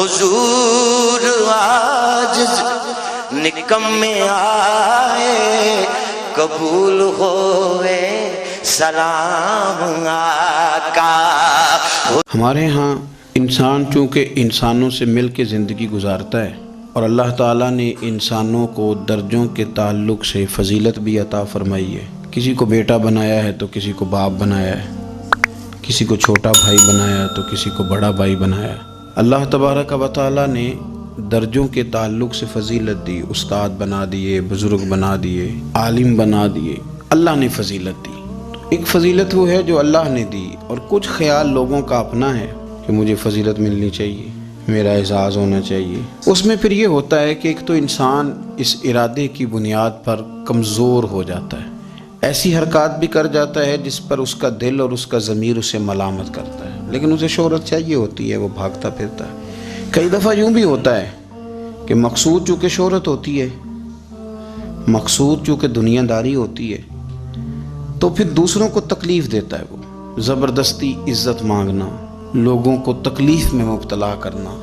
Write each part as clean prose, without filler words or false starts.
حضور عاجز نکمے آئے، قبول ہوئے سلام آقا۔ ہمارے ہاں انسان چونکہ انسانوں سے مل کے زندگی گزارتا ہے، اور اللہ تعالیٰ نے انسانوں کو درجوں کے تعلق سے فضیلت بھی عطا فرمائی ہے۔ کسی کو بیٹا بنایا ہے تو کسی کو باپ بنایا ہے، کسی کو چھوٹا بھائی بنایا تو کسی کو بڑا بھائی بنایا۔ اللہ تبارک و تعالیٰ نے درجوں کے تعلق سے فضیلت دی، استاد بنا دیے، بزرگ بنا دیے، عالم بنا دیے، اللہ نے فضیلت دی۔ ایک فضیلت وہ ہے جو اللہ نے دی، اور کچھ خیال لوگوں کا اپنا ہے کہ مجھے فضیلت ملنی چاہیے، میرا اعزاز ہونا چاہیے۔ اس میں پھر یہ ہوتا ہے کہ ایک تو انسان اس ارادے کی بنیاد پر کمزور ہو جاتا ہے، ایسی حرکات بھی کر جاتا ہے جس پر اس کا دل اور اس کا ضمیر اسے ملامت کرتا ہے، لیکن اسے شہرت چاہیے ہوتی ہے، وہ بھاگتا پھرتا ہے۔ کئی دفعہ یوں بھی ہوتا ہے کہ مقصود چونکہ شہرت ہوتی ہے، مقصود چونکہ دنیا داری ہوتی ہے، تو پھر دوسروں کو تکلیف دیتا ہے، وہ زبردستی عزت مانگنا، لوگوں کو تکلیف میں مبتلا کرنا،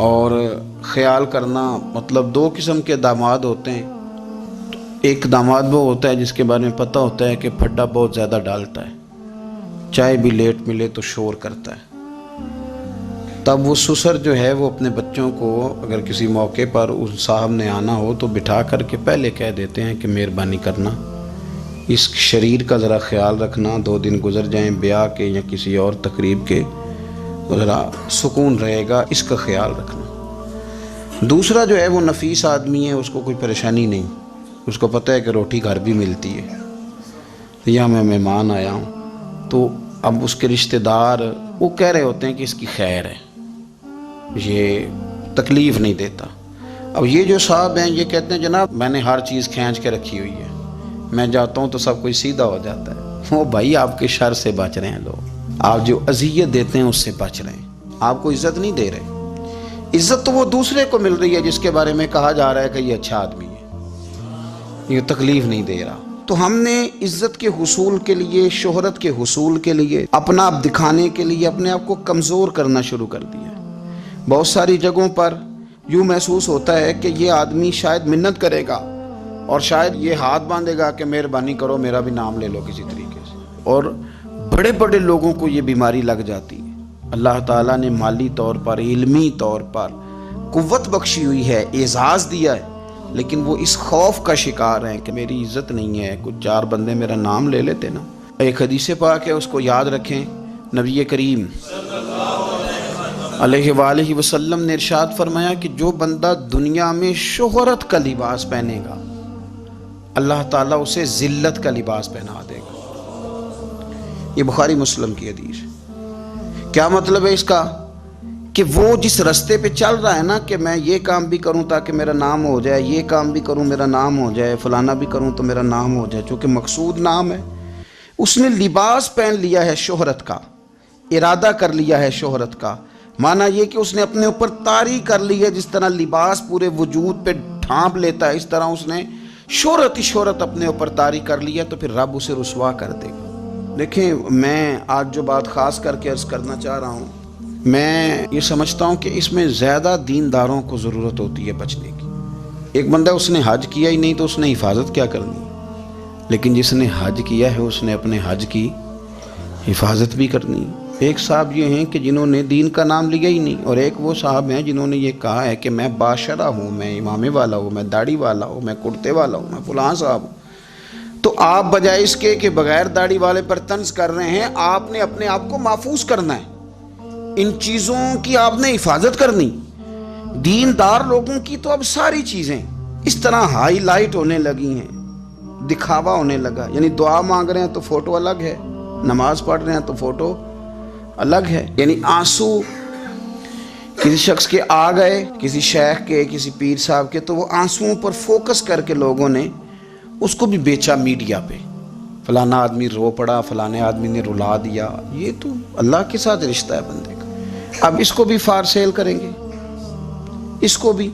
اور خیال کرنا۔ مطلب دو قسم کے داماد ہوتے ہیں، ایک داماد وہ ہوتا ہے جس کے بارے میں پتہ ہوتا ہے کہ پھڈا بہت زیادہ ڈالتا ہے، چائے بھی لیٹ ملے تو شور کرتا ہے۔ تب وہ سسر جو ہے وہ اپنے بچوں کو اگر کسی موقع پر اس صاحب نے آنا ہو تو بٹھا کر کے پہلے کہہ دیتے ہیں کہ مہربانی کرنا اس شریر کا ذرا خیال رکھنا، 2 دن گزر جائیں بیاہ کے یا کسی اور تقریب کے، ذرا سکون رہے گا، اس کا خیال رکھنا۔ دوسرا جو ہے وہ نفیس آدمی ہے، اس کو کوئی پریشانی نہیں، اس کو پتہ ہے کہ روٹی گھر بھی ملتی ہے، یا میں مہمان آیا ہوں، تو اب اس کے رشتہ دار وہ کہہ رہے ہوتے ہیں کہ اس کی خیر ہے، یہ تکلیف نہیں دیتا۔ اب یہ جو صاحب ہیں یہ کہتے ہیں جناب میں نے ہر چیز کھینچ کے رکھی ہوئی ہے، میں جاتا ہوں تو سب کوئی سیدھا ہو جاتا ہے۔ وہ بھائی آپ کے شر سے بچ رہے ہیں لوگ، آپ جو اذیت دیتے ہیں اس سے بچ رہے ہیں، آپ کو عزت نہیں دے رہے۔ عزت تو وہ دوسرے کو مل رہی ہے جس کے بارے میں کہا جا رہا ہے کہ یہ اچھا آدمی ہے، یہ تکلیف نہیں دے رہا۔ تو ہم نے عزت کے حصول کے لیے، شہرت کے حصول کے لیے، اپنا آپ دکھانے کے لیے اپنے آپ کو کمزور کرنا شروع کر دیا۔ بہت ساری جگہوں پر یوں محسوس ہوتا ہے کہ یہ آدمی شاید منت کرے گا اور شاید یہ ہاتھ باندھے گا کہ مہربانی کرو میرا بھی نام لے لو کسی طریقے سے، اور بڑے بڑے لوگوں کو یہ بیماری لگ جاتی ہے۔ اللہ تعالیٰ نے مالی طور پر، علمی طور پر قوت بخشی ہوئی ہے، اعزاز دیا ہے، لیکن وہ اس خوف کا شکار ہیں کہ میری عزت نہیں ہے، کچھ 4 بندے میرا نام لے لیتے نا۔ ایک حدیث پاک ہے، اس کو یاد رکھیں، نبی کریم علیہ وآلہ وسلم نے ارشاد فرمایا کہ جو بندہ دنیا میں شہرت کا لباس پہنے گا اللہ تعالیٰ اسے ذلت کا لباس پہنا دے گا۔ یہ بخاری مسلم کی حدیث ہے۔ کیا مطلب ہے اس کا؟ کہ وہ جس رستے پہ چل رہا ہے نا کہ میں یہ کام بھی کروں تاکہ میرا نام ہو جائے، یہ کام بھی کروں میرا نام ہو جائے، فلانا بھی کروں تو میرا نام ہو جائے، چونکہ مقصود نام ہے، اس نے لباس پہن لیا ہے شہرت کا، ارادہ کر لیا ہے شہرت کا۔ معنی یہ کہ اس نے اپنے اوپر طاری کر لی ہے، جس طرح لباس پورے وجود پہ ڈھانپ لیتا ہے، اس طرح اس نے شہرت ہی شہرت اپنے اوپر طاری کر لی ہے، تو پھر رب اسے رسوا کر دے گا۔ دیکھیں، میں آج جو بات خاص کر کے عرض کرنا چاہ رہا ہوں، میں یہ سمجھتا ہوں کہ اس میں زیادہ دینداروں کو ضرورت ہوتی ہے بچنے کی۔ ایک بندہ اس نے حج کیا ہی نہیں تو اس نے حفاظت کیا کرنی، لیکن جس نے حج کیا ہے اس نے اپنے حج کی حفاظت بھی کرنی۔ ایک صاحب یہ ہیں کہ جنہوں نے دین کا نام لیا ہی نہیں، اور ایک وہ صاحب ہیں جنہوں نے یہ کہا ہے کہ میں باشرہ ہوں، میں امامے والا ہوں، میں داڑھی والا ہوں، میں کرتے والا ہوں، میں فلاں صاحب ہوں۔ تو آپ بجائے اس کے کہ بغیر داڑھی والے پر طنز کر رہے ہیں، آپ نے اپنے آپ کو محفوظ کرنا ہے، ان چیزوں کی آپ نے حفاظت کرنی۔ دیندار لوگوں کی تو اب ساری چیزیں اس طرح ہائی لائٹ ہونے لگی ہیں، دکھاوا ہونے لگا، یعنی دعا مانگ رہے ہیں تو فوٹو الگ ہے، نماز پڑھ رہے ہیں تو فوٹو الگ ہے، یعنی آنسو کسی شخص کے آ گئے، کسی شیخ کے، کسی پیر صاحب کے، تو وہ آنسوؤں پر فوکس کر کے لوگوں نے اس کو بھی بیچا میڈیا پہ، فلانا آدمی رو پڑا، فلانے آدمی نے رلا دیا۔ یہ تو اللہ کے ساتھ رشتہ ہے بندے کا۔ اب اس کو بھی فار سیل کریں گے، اس کو بھی۔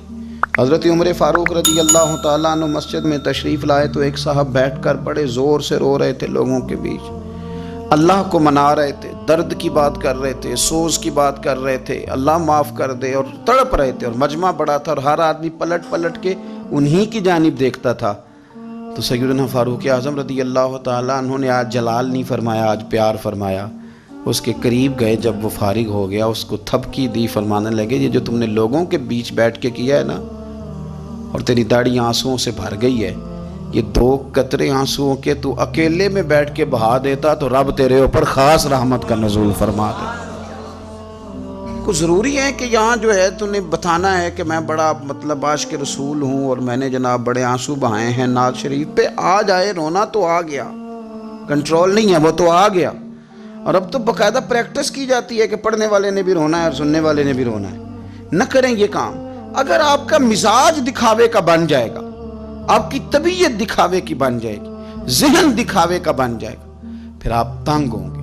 حضرت عمر فاروق رضی اللہ تعالیٰ عنہ مسجد میں تشریف لائے تو ایک صاحب بیٹھ کر بڑے زور سے رو رہے تھے لوگوں کے بیچ۔ اللہ کو منا رہے تھے، درد کی بات کر رہے تھے، سوز کی بات کر رہے تھے، اللہ معاف کر دے، اور تڑپ رہے تھے، اور مجمع بڑا تھا اور ہر آدمی پلٹ پلٹ کے انہی کی جانب دیکھتا تھا. تو سیدنا فاروق اعظم رضی اللہ تعالیٰ عنہ نے آج جلال نہیں فرمایا، آج پیار فرمایا. اس کے قریب گئے، جب وہ فارغ ہو گیا اس کو تھپکی دی، فرمانے لگے یہ جو تم نے لوگوں کے بیچ بیٹھ کے کیا ہے نا، اور تیری داڑھی آنسوؤں سے بھر گئی ہے، یہ 2 قطرے آنسوؤں کے تو اکیلے میں بیٹھ کے بہا دیتا تو رب تیرے اوپر خاص رحمت کا نزول فرما دے. کچھ ضروری ہے کہ یہاں جو ہے تو نے بتانا ہے کہ میں بڑا مطلب عاشق رسول ہوں اور میں نے جناب بڑے آنسو بہائے ہیں نعت شریف پہ. آ جائے رونا تو آ گیا، کنٹرول نہیں ہے، وہ تو آ گیا. اور اب تو باقاعدہ پریکٹس کی جاتی ہے کہ پڑھنے والے نے بھی رونا ہے اور سننے والے نے بھی رونا ہے. نہ کریں یہ کام. اگر آپ کا مزاج دکھاوے کا بن جائے گا، آپ کی طبیعت دکھاوے کی بن جائے گی، ذہن دکھاوے کا بن جائے گا، پھر آپ تنگ ہوں گے.